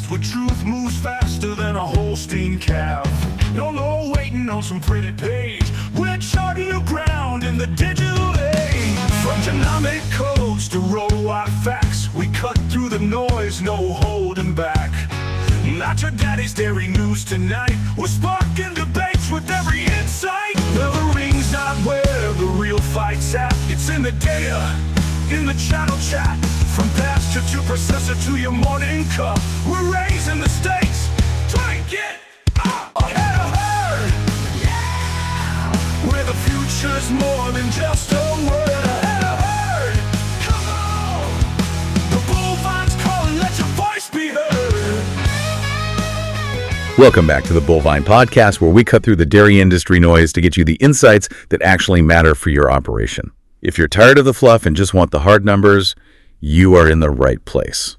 fast, where truth moves faster than a Holstein calf. No waiting on some pretty page. We're charting new ground in the digital age. From genomic codes to row-wide facts, we cut through the noise, no holding back. Not your daddy's dairy news tonight. We're sparking debates with every insight. The ring's not where the real fight's at. It's in the data, in the channel chat. From pasture to processor to your morning cup, we're raising the stakes. Try and get ahead of herd. Yeah! Where the future's more than just a word. Ahead of herd. Come on! The bullvine's calling, let your voice be heard. Welcome back to the Bullvine Podcast, where we cut through the dairy industry noise to get you the insights that actually matter for your operation. If you're tired of the fluff and just want the hard numbers, you are in the right place.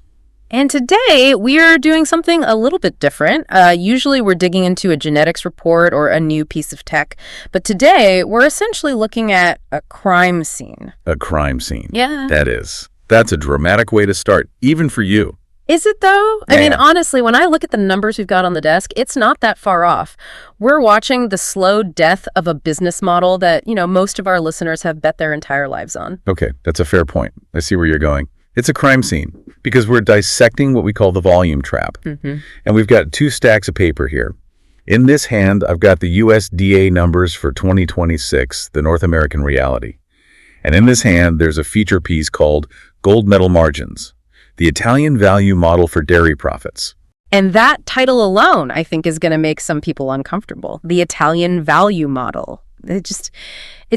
And today, we are doing something a little bit different. Usually, we're digging into a genetics report or a new piece of tech. But today, we're essentially looking at a crime scene. A crime scene. Yeah. That's a dramatic way to start, even for you. Is it, though? I mean, honestly, when I look at the numbers we've got on the desk, it's not that far off. We're watching the slow death of a business model that, most of our listeners have bet their entire lives on. Okay, that's a fair point. I see where you're going. It's a crime scene because we're dissecting what we call the volume trap. Mm-hmm. And we've got two stacks of paper here. In this hand, I've got the USDA numbers for 2026, the North American reality. And in this hand, there's a feature piece called Gold Medal Margins, the Italian value model for dairy profits. And that title alone, I think, is going to make some people uncomfortable. The Italian value model. It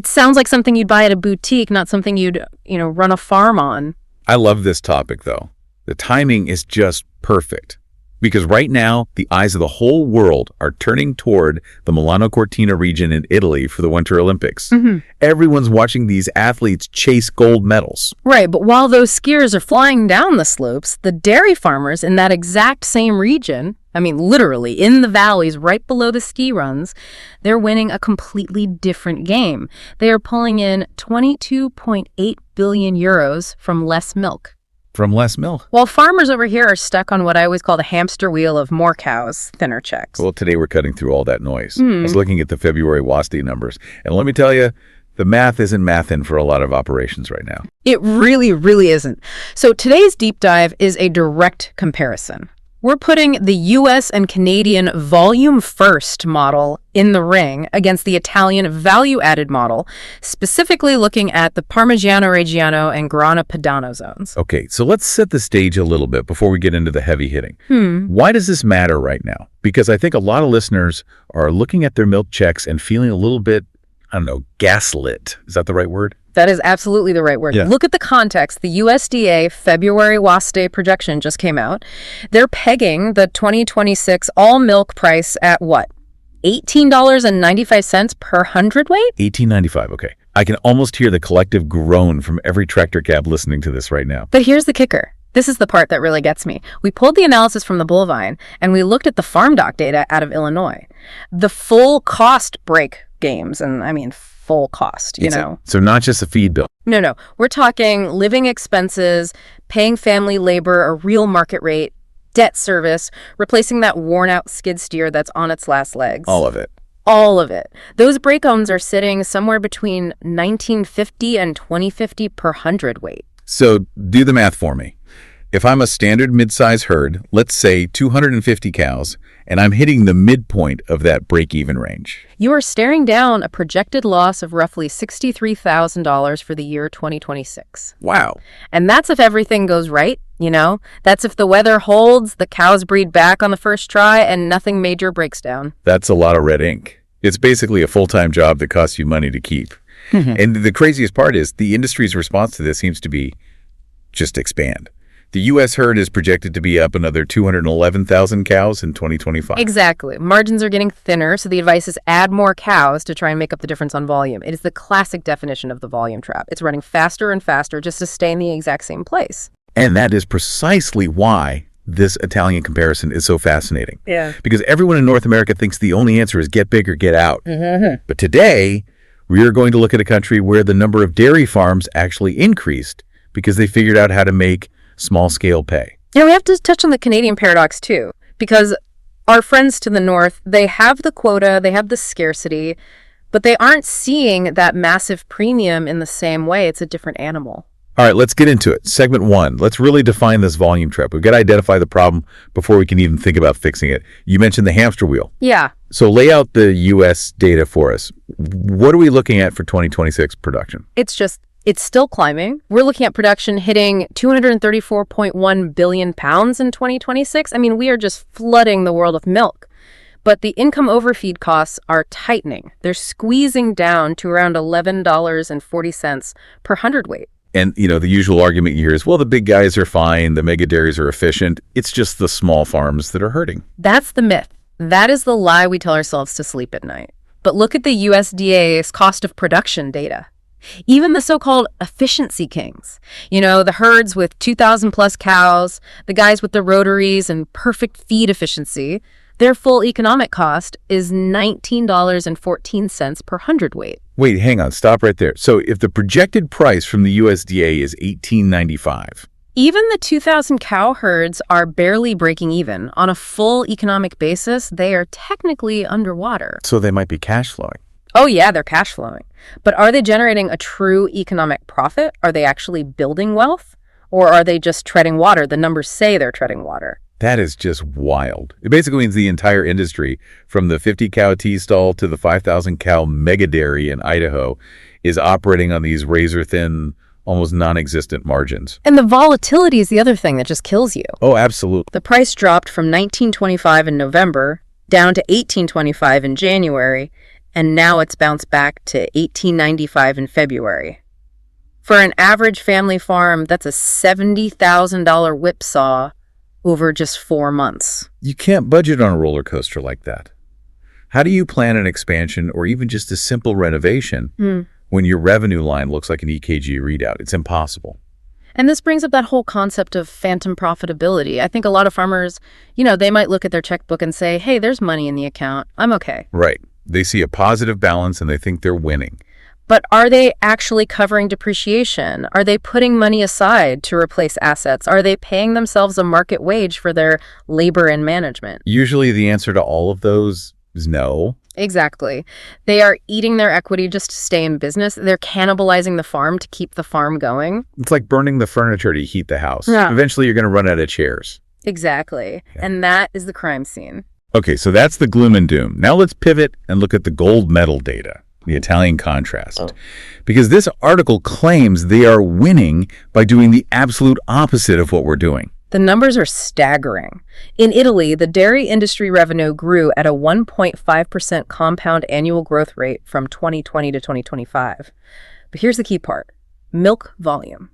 sounds like something you'd buy at a boutique, not something you'd, run a farm on. I love this topic, though. The timing is just perfect. Because right now, the eyes of the whole world are turning toward the Milano Cortina region in Italy for the Winter Olympics. Mm-hmm. Everyone's watching these athletes chase gold medals. Right, but while those skiers are flying down the slopes, the dairy farmers in that exact same region, literally in the valleys right below the ski runs, they're winning a completely different game. They are pulling in 22.8 billion euros from less milk. From less milk. While farmers over here are stuck on what I always call the hamster wheel of more cows, thinner checks. Well, today we're cutting through all that noise. I was looking at the February WSDA numbers, and let me tell you, the math isn't mathin' for a lot of operations right now. It really, really isn't. So today's deep dive is a direct comparison. We're putting the U.S. and Canadian volume first model in the ring against the Italian value-added model, specifically looking at the Parmigiano Reggiano and Grana Padano zones. Okay, so let's set the stage a little bit before we get into the heavy hitting. Why does this matter right now? Because I think a lot of listeners are looking at their milk checks and feeling a little bit, gaslit. Is that the right word? That is absolutely the right word. Yeah. Look at the context. The USDA February WSDA projection just came out. They're pegging the 2026 all milk price at what? $18.95 per hundredweight? $18.95, okay. I can almost hear the collective groan from every tractor cab listening to this right now. But here's the kicker. This is the part that really gets me. We pulled the analysis from the Bullvine, and we looked at the farm doc data out of Illinois. The full cost break games, and full cost, So not just a feed bill. No. We're talking living expenses, paying family labor, a real market rate, debt service, replacing that worn-out skid steer that's on its last legs. All of it. All of it. Those break-owns are sitting somewhere between $19.50 and $20.50 per hundredweight. So do the math for me. If I'm a standard mid-size herd, let's say 250 cows, and I'm hitting the midpoint of that break-even range, you are staring down a projected loss of roughly $63,000 for the year 2026. Wow. And that's if everything goes right, That's if the weather holds, the cows breed back on the first try, and nothing major breaks down. That's a lot of red ink. It's basically a full-time job that costs you money to keep. And the craziest part is the industry's response to this seems to be just expand. The U.S. herd is projected to be up another 211,000 cows in 2025. Exactly. Margins are getting thinner, so the advice is add more cows to try and make up the difference on volume. It is the classic definition of the volume trap. It's running faster and faster just to stay in the exact same place. And that is precisely why this Italian comparison is so fascinating. Yeah. Because everyone in North America thinks the only answer is get big or get out. Mm-hmm. But today, we are going to look at a country where the number of dairy farms actually increased because they figured out how to make small-scale pay. We have to touch on the Canadian paradox too, because our friends to the north, they have the quota, they have the scarcity, but they aren't seeing that massive premium in the same way. It's a different animal. All right, let's get into it. Segment 1. Let's really define this volume trap. We've got to identify the problem before we can even think about fixing it. You mentioned the hamster wheel. Yeah. So lay out the U.S. data for us. What are we looking at for 2026 production? It's still climbing. We're looking at production hitting 234.1 billion pounds in 2026. I mean, we are just flooding the world with milk. But the income overfeed costs are tightening. They're squeezing down to around $11.40 per hundredweight. And, the usual argument you hear is, well, the big guys are fine, the mega dairies are efficient. It's just the small farms that are hurting. That's the myth. That is the lie we tell ourselves to sleep at night. But look at the USDA's cost of production data. Even the so-called efficiency kings, the herds with 2,000 plus cows, the guys with the rotaries and perfect feed efficiency, their full economic cost is $19.14 per hundredweight. Wait, hang on. Stop right there. So if the projected price from the USDA is $18.95, even the 2,000 cow herds are barely breaking even. On a full economic basis, they are technically underwater. so they might be cash flowing. Oh yeah, they're cash flowing. But are they generating a true economic profit? Are they actually building wealth? Or are they just treading water? The numbers say they're treading water. That is just wild. It basically means the entire industry, from the 50 cow tea stall to the 5,000 cow mega dairy in Idaho, is operating on these razor thin, almost non-existent margins. And the volatility is the other thing that just kills you. Oh, absolutely. The price dropped from $19.25 in November down to $18.25 in January, and now it's bounced back to $18.95 in February. For an average family farm, that's a $70,000 whipsaw over just 4 months. You can't budget on a roller coaster like that. How do you plan an expansion or even just a simple renovation when your revenue line looks like an EKG readout? It's impossible. And this brings up that whole concept of phantom profitability. I think a lot of farmers, they might look at their checkbook and say, hey, there's money in the account. I'm okay. Right. They see a positive balance and they think they're winning. But are they actually covering depreciation? Are they putting money aside to replace assets? Are they paying themselves a market wage for their labor and management? Usually the answer to all of those is no. Exactly. They are eating their equity just to stay in business. They're cannibalizing the farm to keep the farm going. It's like burning the furniture to heat the house. Yeah. Eventually you're going to run out of chairs. Exactly. Yeah. And that is the crime scene. Okay, so that's the gloom and doom. Now let's pivot and look at the gold medal data, the Italian contrast. Because this article claims they are winning by doing the absolute opposite of what we're doing. The numbers are staggering. In Italy, the dairy industry revenue grew at a 1.5% compound annual growth rate from 2020 to 2025. But here's the key part. Milk volume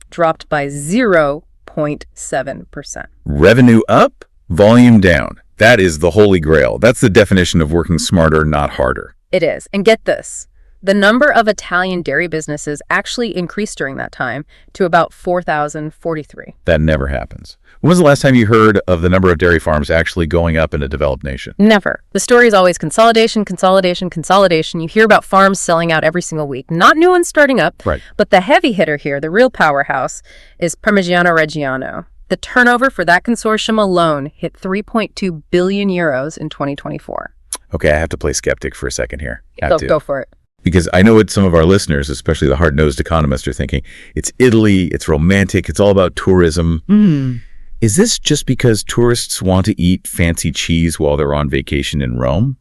dropped by 0.7%. Revenue up, volume down. That is the holy grail. That's the definition of working smarter, not harder. It is. And get this. The number of Italian dairy businesses actually increased during that time to about 4,043. That never happens. When was the last time you heard of the number of dairy farms actually going up in a developed nation? Never. The story is always consolidation, consolidation, consolidation. You hear about farms selling out every single week, not new ones starting up. Right. But the heavy hitter here, the real powerhouse, is Parmigiano Reggiano. The turnover for that consortium alone hit 3.2 billion euros in 2024. Okay, I have to play skeptic for a second here. Go for it. Because I know what some of our listeners, especially the hard-nosed economists, are thinking. It's Italy, it's romantic, it's all about tourism. Is this just because tourists want to eat fancy cheese while they're on vacation in Rome?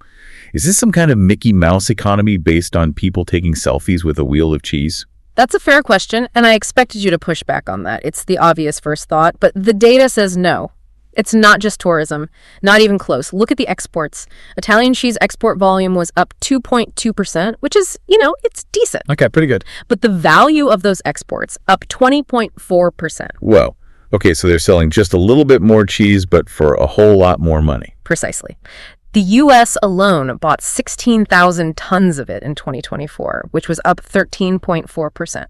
Is this some kind of Mickey Mouse economy based on people taking selfies with a wheel of cheese? That's a fair question, and I expected you to push back on that. It's the obvious first thought, but the data says no. It's not just tourism, not even close. Look at the exports. Italian cheese export volume was up 2.2%, which is, it's decent. Okay, pretty good. But the value of those exports up 20.4%. Whoa. Okay, so they're selling just a little bit more cheese, but for a whole lot more money. Precisely. The U.S. alone bought 16,000 tons of it in 2024, which was up 13.4%.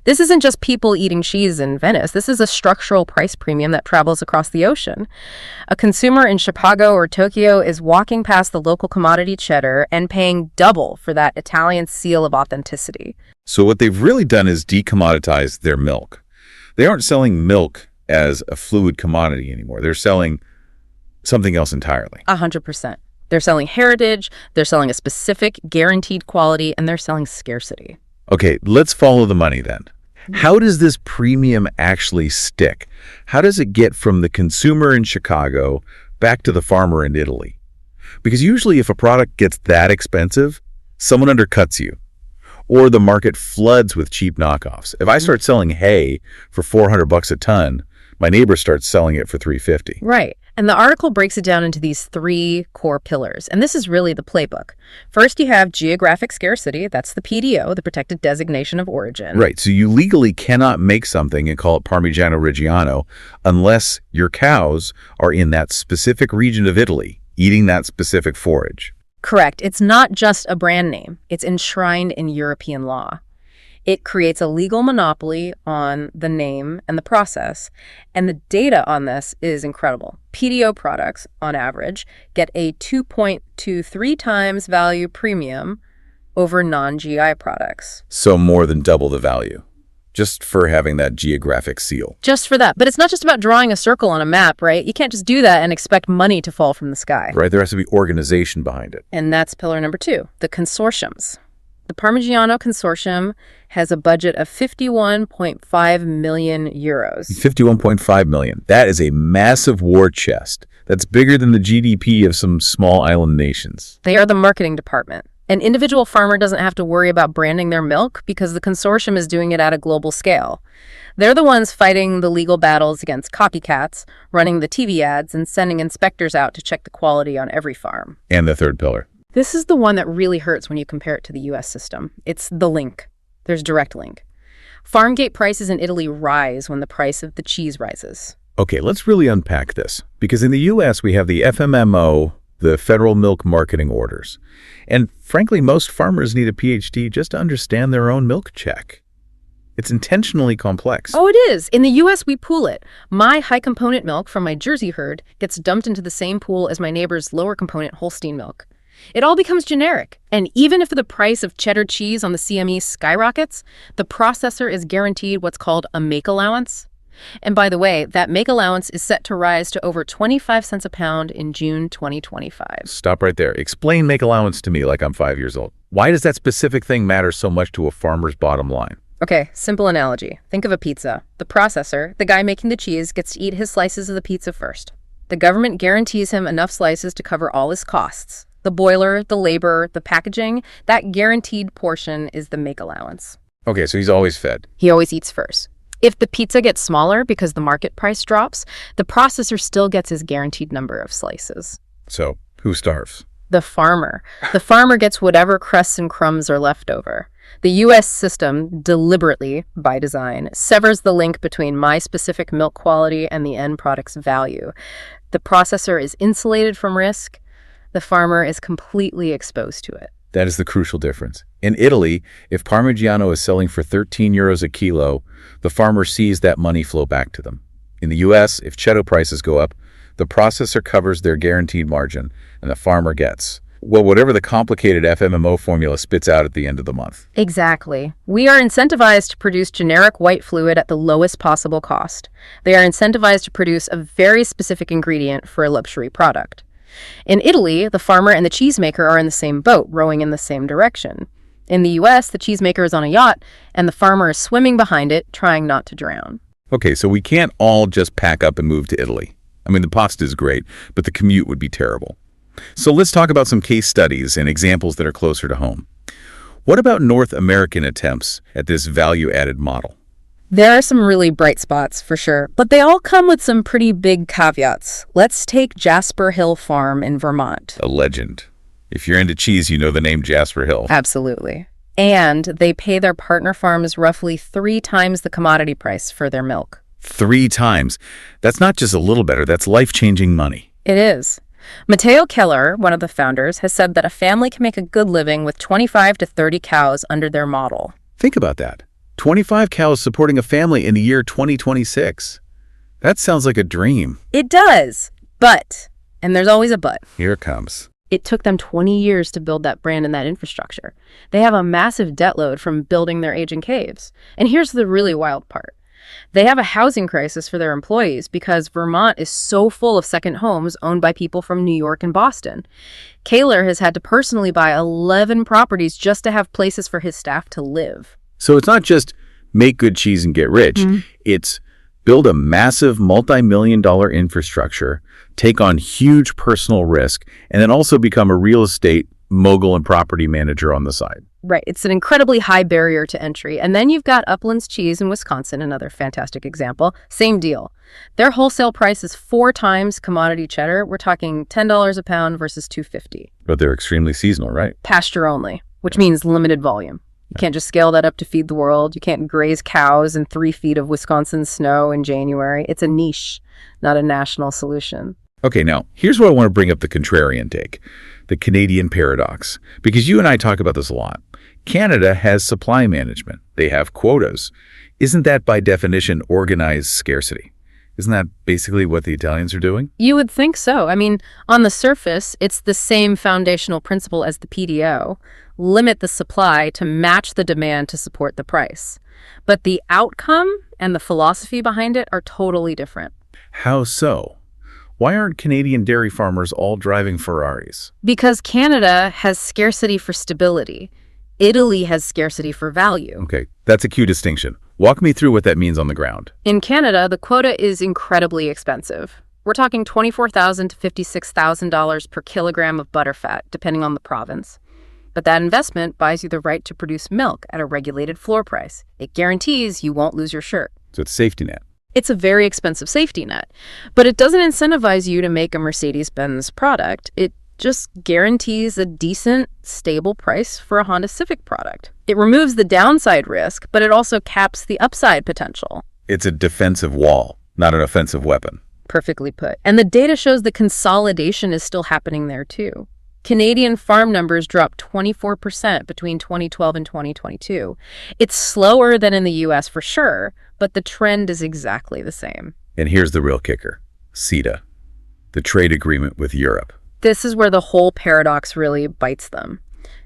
This isn't just people eating cheese in Venice. This is a structural price premium that travels across the ocean. A consumer in Chicago or Tokyo is walking past the local commodity cheddar and paying double for that Italian seal of authenticity. So what they've really done is decommoditize their milk. They aren't selling milk as a fluid commodity anymore. They're selling something else entirely. 100%. They're selling heritage, they're selling a specific guaranteed quality, and they're selling scarcity. Okay, let's follow the money then. How does this premium actually stick? How does it get from the consumer in Chicago back to the farmer in Italy? Because usually if a product gets that expensive, someone undercuts you, or the market floods with cheap knockoffs. If I start selling hay for $400 a ton, my neighbor starts selling it for $350. Right. And the article breaks it down into these 3 core pillars. And this is really the playbook. First, you have geographic scarcity. That's the PDO, the protected designation of origin. Right. So you legally cannot make something and call it Parmigiano Reggiano unless your cows are in that specific region of Italy, eating that specific forage. Correct. It's not just a brand name. It's enshrined in European law. It creates a legal monopoly on the name and the process. And the data on this is incredible. PDO products, on average, get a 2.23 times value premium over non-GI products. So more than double the value, just for having that geographic seal. Just for that. But it's not just about drawing a circle on a map, right? You can't just do that and expect money to fall from the sky. Right, there has to be organization behind it. And that's pillar number 2, the consortiums. The Parmigiano Consortium has a budget of 51.5 million euros. 51.5 million. That is a massive war chest. That's bigger than the GDP of some small island nations. They are the marketing department. An individual farmer doesn't have to worry about branding their milk because the consortium is doing it at a global scale. They're the ones fighting the legal battles against copycats, running the TV ads, and sending inspectors out to check the quality on every farm. And the third pillar. This is the one that really hurts when you compare it to the U.S. system. It's the link. There's direct link. Farm gate prices in Italy rise when the price of the cheese rises. Okay, let's really unpack this. Because in the U.S., we have the FMMO, the Federal Milk Marketing Orders. And frankly, most farmers need a PhD just to understand their own milk check. It's intentionally complex. Oh, it is. In the U.S., we pool it. My high-component milk from my Jersey herd gets dumped into the same pool as my neighbor's lower-component Holstein milk. It all becomes generic. And even if the price of cheddar cheese on the CME skyrockets, the processor is guaranteed what's called a make allowance. And by the way, that make allowance is set to rise to over 25 cents a pound in June 2025. Stop right there. Explain make allowance to me like I'm 5 years old. Why does that specific thing matter so much to a farmer's bottom line? Okay, simple analogy. Think of a pizza. The processor, the guy making the cheese, gets to eat his slices of the pizza first. The government guarantees him enough slices to cover all his costs. The boiler, the labor, the packaging, that guaranteed portion is the make allowance. Okay, so he's always fed. He always eats first. If the pizza gets smaller because the market price drops, the processor still gets his guaranteed number of slices. So, who starves? The farmer. The farmer gets whatever crusts and crumbs are left over. The U.S. system, deliberately, by design, severs the link between my specific milk quality and the end product's value. The processor is insulated from risk. The farmer is completely exposed to it. That is the crucial difference. In Italy, if Parmigiano is selling for 13 euros a kilo, the farmer sees that money flow back to them. In the U.S., if cheddar prices go up, the processor covers their guaranteed margin, and the farmer gets, well, whatever the complicated FMMO formula spits out at the end of the month. Exactly. We are incentivized to produce generic white fluid at the lowest possible cost. They are incentivized to produce a very specific ingredient for a luxury product. In Italy, the farmer and the cheesemaker are in the same boat, rowing in the same direction. In the U.S., the cheesemaker is on a yacht, and the farmer is swimming behind it, trying not to drown. Okay, so we can't all just pack up and move to Italy. I mean, the pasta is great, but the commute would be terrible. So let's talk about some case studies and examples that are closer to home. What about North American attempts at this value-added model? There are some really bright spots, for sure, but they all come with some pretty big caveats. Let's take Jasper Hill Farm in Vermont. A legend. If you're into cheese, you know the name Jasper Hill. Absolutely. And they pay their partner farms roughly 3 times the commodity price for their milk. 3 times. That's not just a little better, that's life-changing money. It is. Matteo Keller, one of the founders, has said that a family can make a good living with 25 to 30 cows under their model. Think about that. 25 cows supporting a family in the year 2026. That sounds like a dream. It does. But, and there's always a but. Here it comes. It took them 20 years to build that brand and that infrastructure. They have a massive debt load from building their aging caves. And here's the really wild part. They have a housing crisis for their employees because Vermont is so full of second homes owned by people from New York and Boston. Kaler has had to personally buy 11 properties just to have places for his staff to live. So it's not just make good cheese and get rich. It's build a massive multi-million-dollar infrastructure, take on huge personal risk, and then also become a real estate mogul and property manager on the side. Right. It's an incredibly high barrier to entry. And then you've got Upland's Cheese in Wisconsin, another fantastic example. Same deal. Their wholesale price is 4 times commodity cheddar. We're talking $10 a pound versus $2.50. But they're extremely seasonal, right? Pasture only, which means limited volume. You can't just scale that up to feed the world. You can't graze cows in 3 feet of Wisconsin snow in January. It's a niche, not a national solution. Okay, now, here's where I want to bring up the contrarian take, the Canadian paradox, because you and I talk about this a lot. Canada has supply management. They have quotas. Isn't that, by definition, organized scarcity? Isn't that basically what the Italians are doing? You would think so. I mean, on the surface, it's the same foundational principle as the PDO. Limit the supply to match the demand to support the price. But the outcome and the philosophy behind it are totally different. How so? Why aren't Canadian dairy farmers all driving Ferraris? Because Canada has scarcity for stability. Italy has scarcity for value. Okay, that's a key distinction. Walk me through what that means on the ground. In Canada, the quota is incredibly expensive. We're talking $24,000 to $56,000 per kilogram of butterfat, depending on the province. But that investment buys you the right to produce milk at a regulated floor price. It guarantees you won't lose your shirt. So it's safety net. It's a very expensive safety net, but it doesn't incentivize you to make a Mercedes-Benz product. It just guarantees a decent, stable price for a Honda Civic product. It removes the downside risk, but it also caps the upside potential. It's a defensive wall, not an offensive weapon. Perfectly put. And the data shows the consolidation is still happening there too. Canadian farm numbers dropped 24% between 2012 and 2022. It's slower than in the US for sure, but the trend is exactly the same. And here's the real kicker. CETA, the trade agreement with Europe. This is where the whole paradox really bites them.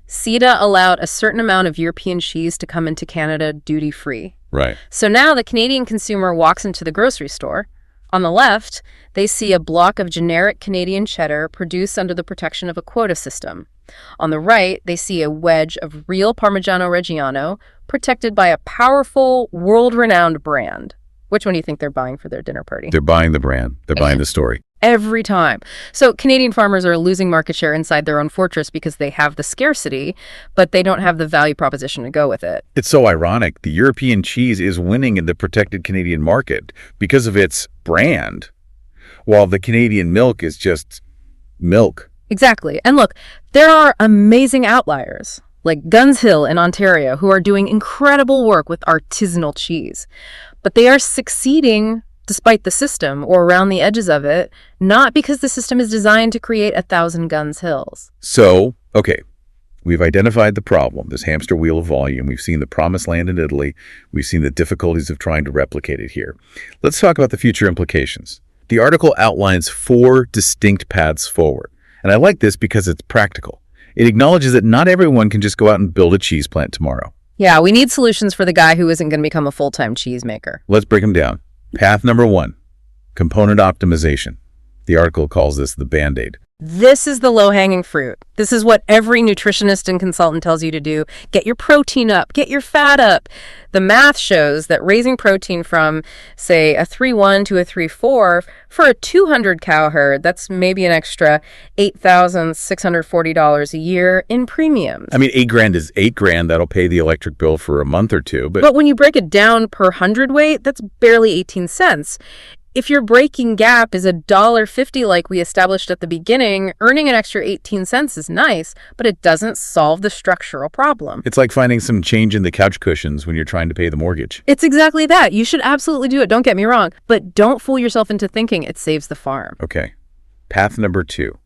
CETA allowed a certain amount of European cheese to come into Canada duty-free. Right. So now the Canadian consumer walks into the grocery store. On the left, they see a block of generic Canadian cheddar produced under the protection of a quota system. On the right, they see a wedge of real Parmigiano Reggiano protected by a powerful, world-renowned brand. Which one do you think they're buying for their dinner party? They're buying the brand. They're buying the story. Every time. So Canadian farmers are losing market share inside their own fortress because they have the scarcity, but they don't have the value proposition to go with it. It's so ironic. The European cheese is winning in the protected Canadian market because of its brand, while the Canadian milk is just milk. Exactly. And look, there are amazing outliers, like Guns Hill in Ontario, who are doing incredible work with artisanal cheese. But they are succeeding despite the system or around the edges of it, not because the system is designed to create 1,000 Guns Hills. So, okay, we've identified the problem, this hamster wheel of volume. We've seen the promised land in Italy. We've seen the difficulties of trying to replicate it here. Let's talk about the future implications. The article outlines 4 distinct paths forward. And I like this because it's practical. It acknowledges that not everyone can just go out and build a cheese plant tomorrow. Yeah, we need solutions for the guy who isn't going to become a full-time cheesemaker. Let's break them down. Path number 1, component optimization. The article calls this the Band-Aid. This is the low-hanging fruit. This is what every nutritionist and consultant tells you to do. Get your protein up, get your fat up. The math shows that raising protein from, say, a 3.1 to a 3.4 for a 200 cow herd, that's maybe an extra $8,640 a year in premiums. I mean, $8,000 is $8,000. That'll pay the electric bill for a month or two. But when you break it down per hundredweight, that's barely 18 cents. If your breaking gap is $1.50 like we established at the beginning, earning an extra 18 cents is nice, but it doesn't solve the structural problem. It's like finding some change in the couch cushions when you're trying to pay the mortgage. It's exactly that. You should absolutely do it, don't get me wrong, but don't fool yourself into thinking it saves the farm. Okay. Path number 2,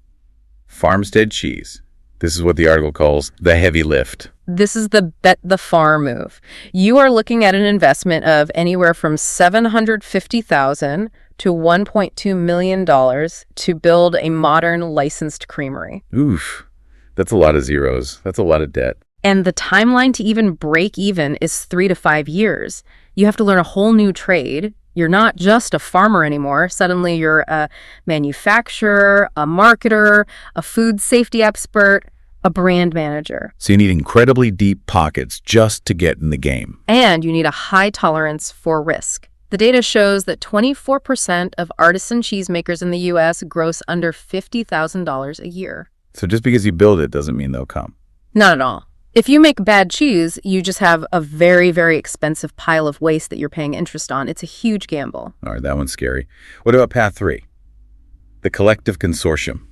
farmstead cheese. This is what the article calls the heavy lift. This is the bet the farm move. You are looking at an investment of anywhere from $750,000 to $1.2 million to build a modern licensed creamery. Oof, that's a lot of zeros. That's a lot of debt. And the timeline to even break even is 3 to 5 years. You have to learn a whole new trade. You're not just a farmer anymore. Suddenly you're a manufacturer, a marketer, a food safety expert, a brand manager. So you need incredibly deep pockets just to get in the game. And you need a high tolerance for risk. The data shows that 24% of artisan cheesemakers in the U.S. gross under $50,000 a year. So just because you build it doesn't mean they'll come. Not at all. If you make bad cheese, you just have a very, very expensive pile of waste that you're paying interest on. It's a huge gamble. All right, that one's scary. What about path 3? The collective consortium.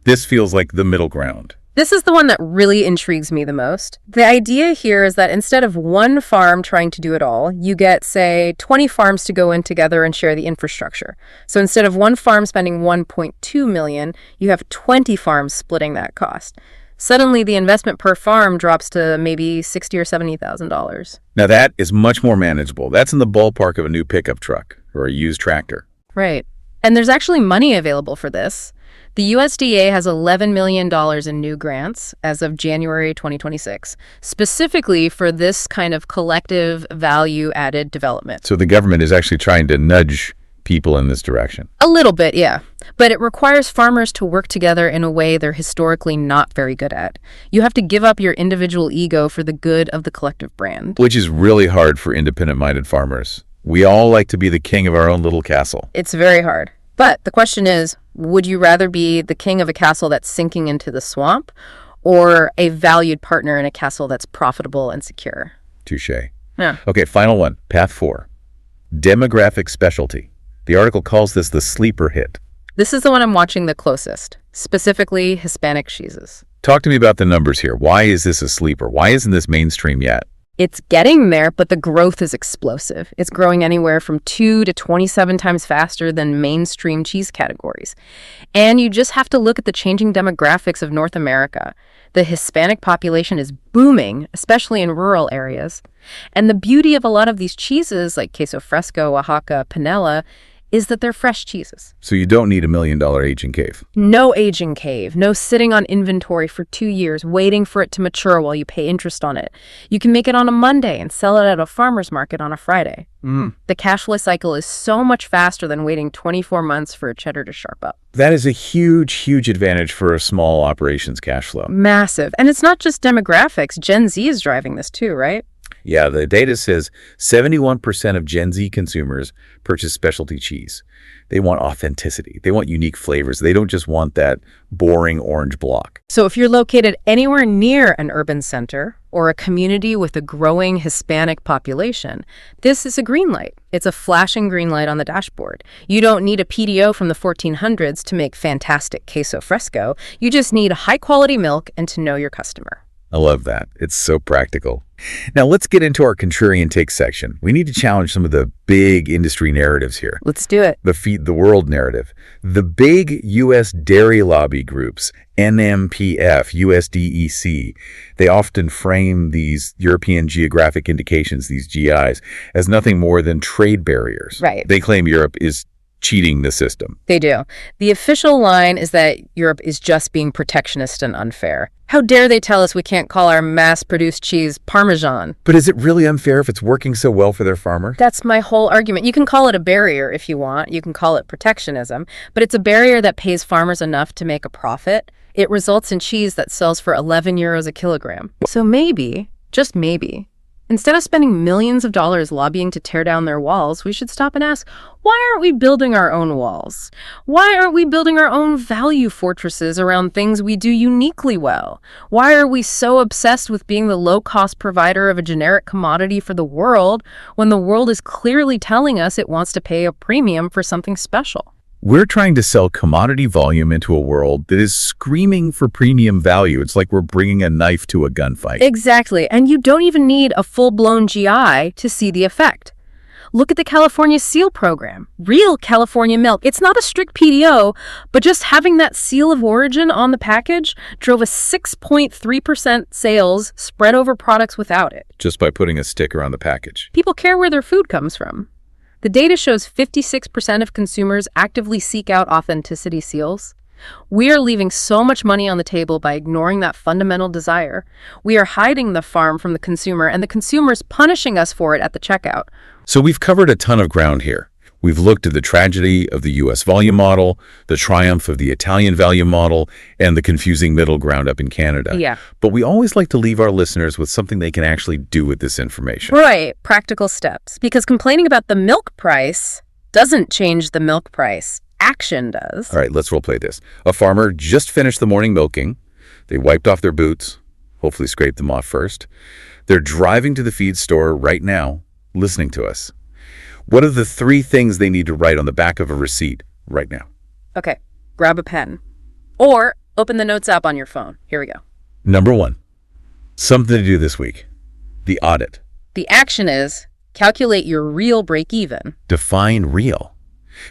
This feels like the middle ground. This is the one that really intrigues me the most. The idea here is that instead of one farm trying to do it all, you get, say, 20 farms to go in together and share the infrastructure. So instead of one farm spending $1.2 million, you have 20 farms splitting that cost. Suddenly, the investment per farm drops to maybe $60,000 or $70,000. Now that is much more manageable. That's in the ballpark of a new pickup truck or a used tractor. Right. And there's actually money available for this. The USDA has $11 million in new grants as of January 2026, specifically for this kind of collective value-added development. So the government is actually trying to nudge people in this direction. A little bit, yeah. But it requires farmers to work together in a way they're historically not very good at. You have to give up your individual ego for the good of the collective brand. Which is really hard for independent-minded farmers. We all like to be the king of our own little castle. It's very hard. But the question is, would you rather be the king of a castle that's sinking into the swamp or a valued partner in a castle that's profitable and secure? Touché. Yeah. Okay, final one. Path 4. Demographic specialty. The article calls this the sleeper hit. This is the one I'm watching the closest, specifically Hispanic cheeses. Talk to me about the numbers here. Why is this a sleeper? Why isn't this mainstream yet? It's getting there, but the growth is explosive. It's growing anywhere from 2 to 27 times faster than mainstream cheese categories. And you just have to look at the changing demographics of North America. The Hispanic population is booming, especially in rural areas. And the beauty of a lot of these cheeses, like queso fresco, Oaxaca, panela, is that they're fresh cheeses. So you don't need $1 million aging cave. No aging cave, no sitting on inventory for 2 years, waiting for it to mature while you pay interest on it. You can make it on a Monday and sell it at a farmer's market on a Friday. The cash flow cycle is so much faster than waiting 24 months for a cheddar to sharp up. That is a huge, huge advantage for a small operations cash flow. Massive. And it's not just demographics. Gen Z is driving this too, right? Yeah, the data says 71% of Gen Z consumers purchase specialty cheese. They want authenticity. They want unique flavors. They don't just want that boring orange block. So if you're located anywhere near an urban center or a community with a growing Hispanic population, this is a green light. It's a flashing green light on the dashboard. You don't need a PDO from the 1400s to make fantastic queso fresco. You just need high-quality milk and to know your customer. I love that. It's so practical. Now let's get into our contrarian take section. We need to challenge some of the big industry narratives here. Let's do it. The feed the world narrative. The big U.S. dairy lobby groups, NMPF, USDEC, they often frame these European geographic indications, these GIs, as nothing more than trade barriers. Right. They claim Europe is cheating the system. They do. The official line is that Europe is just being protectionist and unfair. How dare they tell us we can't call our mass-produced cheese Parmesan? But is it really unfair if it's working so well for their farmers? That's my whole argument. You can call it a barrier if you want. You can call it protectionism. But it's a barrier that pays farmers enough to make a profit. It results in cheese that sells for 11 euros a kilogram. So maybe, just maybe, instead of spending millions of dollars lobbying to tear down their walls, we should stop and ask, why aren't we building our own walls? Why aren't we building our own value fortresses around things we do uniquely well? Why are we so obsessed with being the low-cost provider of a generic commodity for the world when the world is clearly telling us it wants to pay a premium for something special? We're trying to sell commodity volume into a world that is screaming for premium value. It's like we're bringing a knife to a gunfight. Exactly. And you don't even need a full-blown GI to see the effect. Look at the California seal program. Real California milk. It's not a strict PDO, but just having that seal of origin on the package drove a 6.3% sales spread over products without it. Just by putting a sticker on the package. People care where their food comes from. The data shows 56% of consumers actively seek out authenticity seals. We are leaving so much money on the table by ignoring that fundamental desire. We are hiding the farm from the consumer, and the consumer's punishing us for it at the checkout. So we've covered a ton of ground here. We've looked at the tragedy of the U.S. volume model, the triumph of the Italian value model, and the confusing middle ground up in Canada. Yeah. But we always like to leave our listeners with something they can actually do with this information. Right, practical steps. Because complaining about the milk price doesn't change the milk price. Action does. All right, let's role play this. A farmer just finished the morning milking. They wiped off their boots, hopefully scraped them off first. They're driving to the feed store right now, listening to us. What are the 3 things they need to write on the back of a receipt right now? Okay, grab a pen. Or open the Notes app on your phone. Here we go. Number 1, something to do this week. The audit. The action is calculate your real break-even. Define real.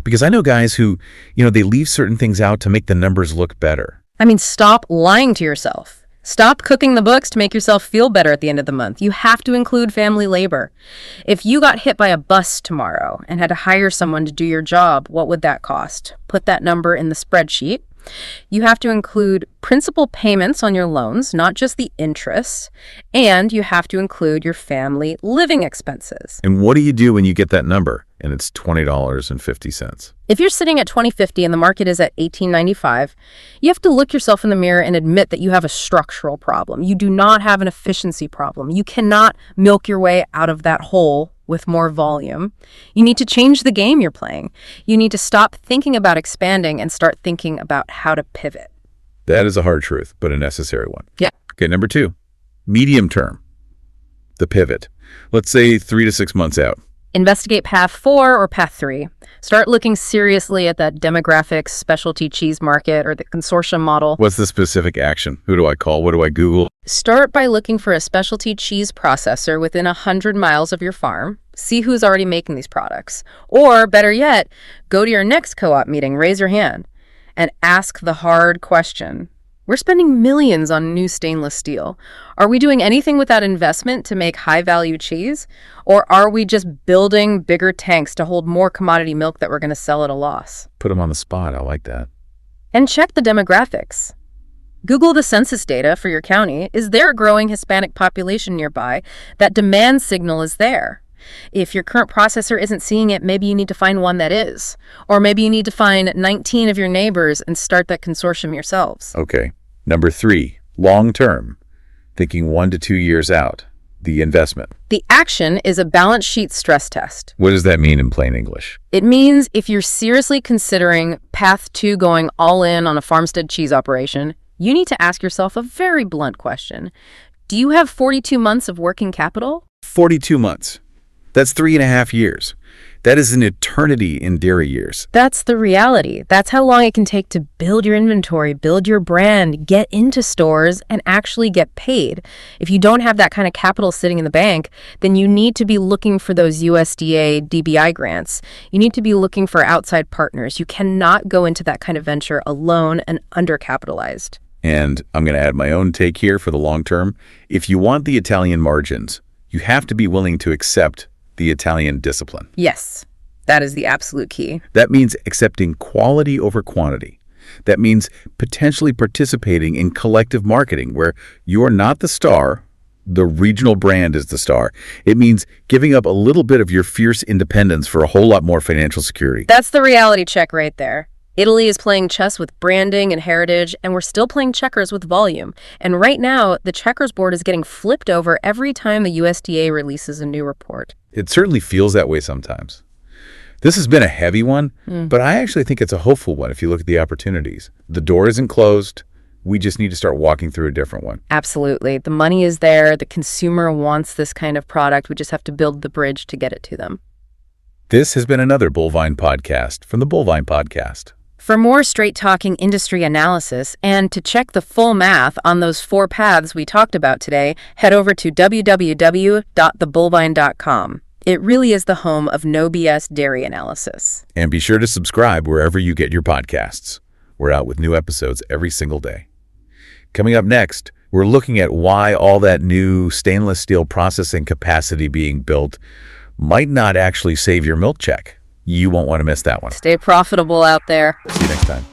Because I know guys who, they leave certain things out to make the numbers look better. I mean, stop lying to yourself. Stop cooking the books to make yourself feel better at the end of the month. You have to include family labor. If you got hit by a bus tomorrow and had to hire someone to do your job, what would that cost? Put that number in the spreadsheet. You have to include principal payments on your loans, not just the interest, and you have to include your family living expenses. And what do you do when you get that number and it's $20.50? If you're sitting at $20.50 and the market is at $18.95, you have to look yourself in the mirror and admit that you have a structural problem. You do not have an efficiency problem. You cannot milk your way out of that hole with more volume. You need to change the game you're playing. You need to stop thinking about expanding and start thinking about how to pivot. That is a hard truth, but a necessary one. Yeah. Okay, number 2, medium term. The pivot. Let's say 3 to 6 months out. Investigate path 4 or path 3. Start looking seriously at that demographics specialty cheese market or the consortium model. What's the specific action? Who do I call? What do I Google? Start by looking for a specialty cheese processor within 100 miles of your farm. See who's already making these products. Or, better yet, go to your next co-op meeting, raise your hand, and ask the hard question. We're spending millions on new stainless steel. Are we doing anything with that investment to make high-value cheese? Or are we just building bigger tanks to hold more commodity milk that we're going to sell at a loss? Put them on the spot. I like that. And check the demographics. Google the census data for your county. Is there a growing Hispanic population nearby? That demand signal is there. If your current processor isn't seeing it, maybe you need to find one that is. Or maybe you need to find 19 of your neighbors and start that consortium yourselves. Okay. Number 3, long term. Thinking 1 to 2 years out. The investment. The action is a balance sheet stress test. What does that mean in plain English? It means if you're seriously considering path 2 going all in on a farmstead cheese operation, you need to ask yourself a very blunt question. Do you have 42 months of working capital? 42 months. That's 3.5 years. That is an eternity in dairy years. That's the reality. That's how long it can take to build your inventory, build your brand, get into stores, and actually get paid. If you don't have that kind of capital sitting in the bank, then you need to be looking for those USDA DBI grants. You need to be looking for outside partners. You cannot go into that kind of venture alone and undercapitalized. And I'm going to add my own take here for the long term. If you want the Italian margins, you have to be willing to accept the Italian discipline. Yes, that is the absolute key. That means accepting quality over quantity. That means potentially participating in collective marketing where you're not the star, the regional brand is the star. It means giving up a little bit of your fierce independence for a whole lot more financial security. That's the reality check right there. Italy is playing chess with branding and heritage, and we're still playing checkers with volume. And right now, the checkers board is getting flipped over every time the USDA releases a new report. It certainly feels that way sometimes. This has been a heavy one, but I actually think it's a hopeful one if you look at the opportunities. The door isn't closed. We just need to start walking through a different one. Absolutely. The money is there. The consumer wants this kind of product. We just have to build the bridge to get it to them. This has been another Bullvine podcast from the Bullvine Podcast. For more straight-talking industry analysis and to check the full math on those 4 paths we talked about today, head over to www.thebullvine.com. It really is the home of no BS dairy analysis. And be sure to subscribe wherever you get your podcasts. We're out with new episodes every single day. Coming up next, we're looking at why all that new stainless steel processing capacity being built might not actually save your milk check. You won't want to miss that one. Stay profitable out there. See you next time.